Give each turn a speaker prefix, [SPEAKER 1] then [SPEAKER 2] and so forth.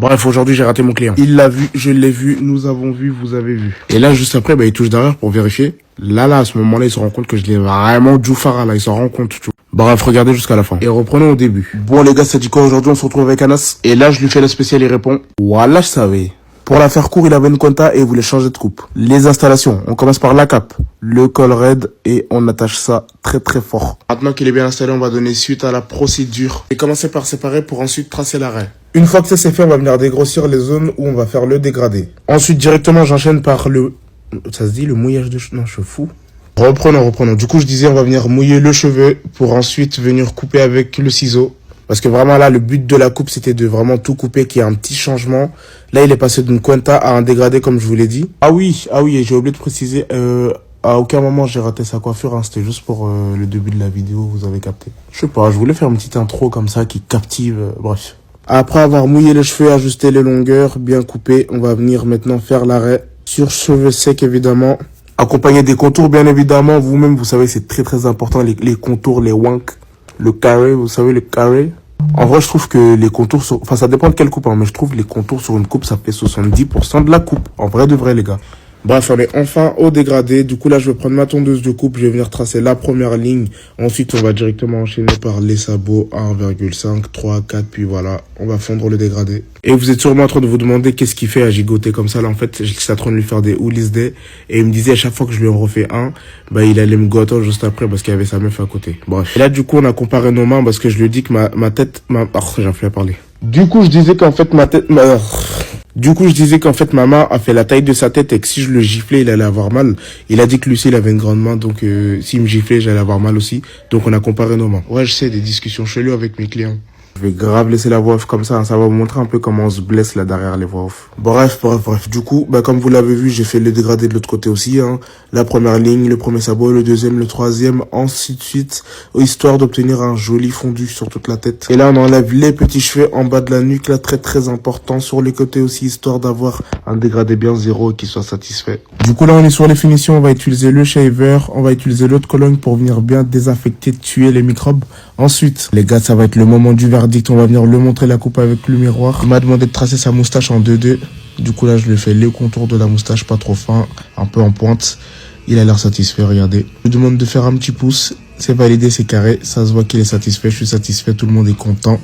[SPEAKER 1] Bref, aujourd'hui, j'ai raté mon client. Il l'a vu, je l'ai vu, nous avons vu, vous avez vu. Et là, juste après, il touche derrière pour vérifier. Là, à ce moment-là, il se rend compte que je l'ai vraiment Djoufara, là, il s'en rend compte, tu vois. Bref, regardez jusqu'à la fin. Et reprenons au début. Bon, les gars, ça dit quoi aujourd'hui? On se retrouve avec Anas. Et là, je lui fais la spéciale, il répond. Voilà, je savais. Pour la faire court, il avait une compta et il voulait changer de coupe. Les installations, on commence par la cape, le col raide et on attache ça très très fort. Maintenant qu'il est bien installé, on va donner suite à la procédure et commencer par séparer pour ensuite tracer l'arrêt. Une fois que ça c'est fait, on va venir dégrossir les zones où on va faire le dégradé. Ensuite, directement, j'enchaîne par le... Ça se dit le mouillage de... Non, je suis fou. Reprenons. Du coup, je disais, on va venir mouiller le cheveu pour ensuite venir couper avec le ciseau. Parce que vraiment là, le but de la coupe, c'était de vraiment tout couper, qu'il y ait un petit changement. Là, il est passé d'une cuenta à un dégradé, comme je vous l'ai dit. Ah oui, et j'ai oublié de préciser, à aucun moment j'ai raté sa coiffure, hein, c'était juste pour le début de la vidéo, vous avez capté. Je sais pas, je voulais faire une petite intro comme ça qui captive, bref. Après avoir mouillé les cheveux, ajusté les longueurs, bien coupé, on va venir maintenant faire l'arrêt sur cheveux secs évidemment. Accompagné des contours, bien évidemment, vous-même, vous savez, c'est très très important, les contours, les wanks. Le carré, vous savez, le carré. En vrai, je trouve que les contours sur... Enfin, ça dépend de quelle coupe, hein, mais je trouve que les contours sur une coupe, ça fait 70% de la coupe. En vrai de vrai, les gars. Bref, on est enfin au dégradé. Du coup, là, je vais prendre ma tondeuse de coupe. Je vais venir tracer la première ligne. Ensuite, on va directement enchaîner par les sabots 1,5, 3, 4. Puis voilà, on va fondre le dégradé. Et vous êtes sûrement en train de vous demander qu'est-ce qu'il fait à gigoter comme ça. Là, en fait, j'étais en train de lui faire des Ulis Day. Et il me disait à chaque fois que je lui en refais un, il allait me goter juste après parce qu'il y avait sa meuf à côté. Bref. Et là, du coup, on a comparé nos mains parce que je lui ai dit que ma tête... j'ai plus à parler. Du coup, je disais qu'en fait, ma main a fait la taille de sa tête et que si je le giflais, il allait avoir mal. Il a dit que lui aussi, il avait une grande main, donc s'il me giflait, j'allais avoir mal aussi. Donc on a comparé nos mains. Ouais, je sais, des discussions cheloues avec mes clients. Je vais grave laisser la voix off comme ça, hein. Ça va vous montrer un peu comment on se blesse là derrière les voix off. Bref. Du coup, comme vous l'avez vu, j'ai fait le dégradé de l'autre côté aussi, hein. La première ligne, le premier sabot, le deuxième, le troisième, ainsi de suite, histoire d'obtenir un joli fondu sur toute la tête. Et là, on enlève les petits cheveux en bas de la nuque, là, très très important, sur les côtés aussi, histoire d'avoir un dégradé bien zéro et qu'il soit satisfait. Du coup, là, on est sur les finitions, on va utiliser le shaver, on va utiliser l'autre Cologne pour venir bien désinfecter, tuer les microbes. Ensuite, les gars, ça va être le moment du verdict. On va venir le montrer la coupe avec le miroir. Il m'a demandé de tracer sa moustache en 2-2. Du coup, là, je lui fais les contours de la moustache, pas trop fin, un peu en pointe. Il a l'air satisfait, regardez. Je lui demande de faire un petit pouce. C'est validé, c'est carré. Ça se voit qu'il est satisfait. Je suis satisfait, tout le monde est content.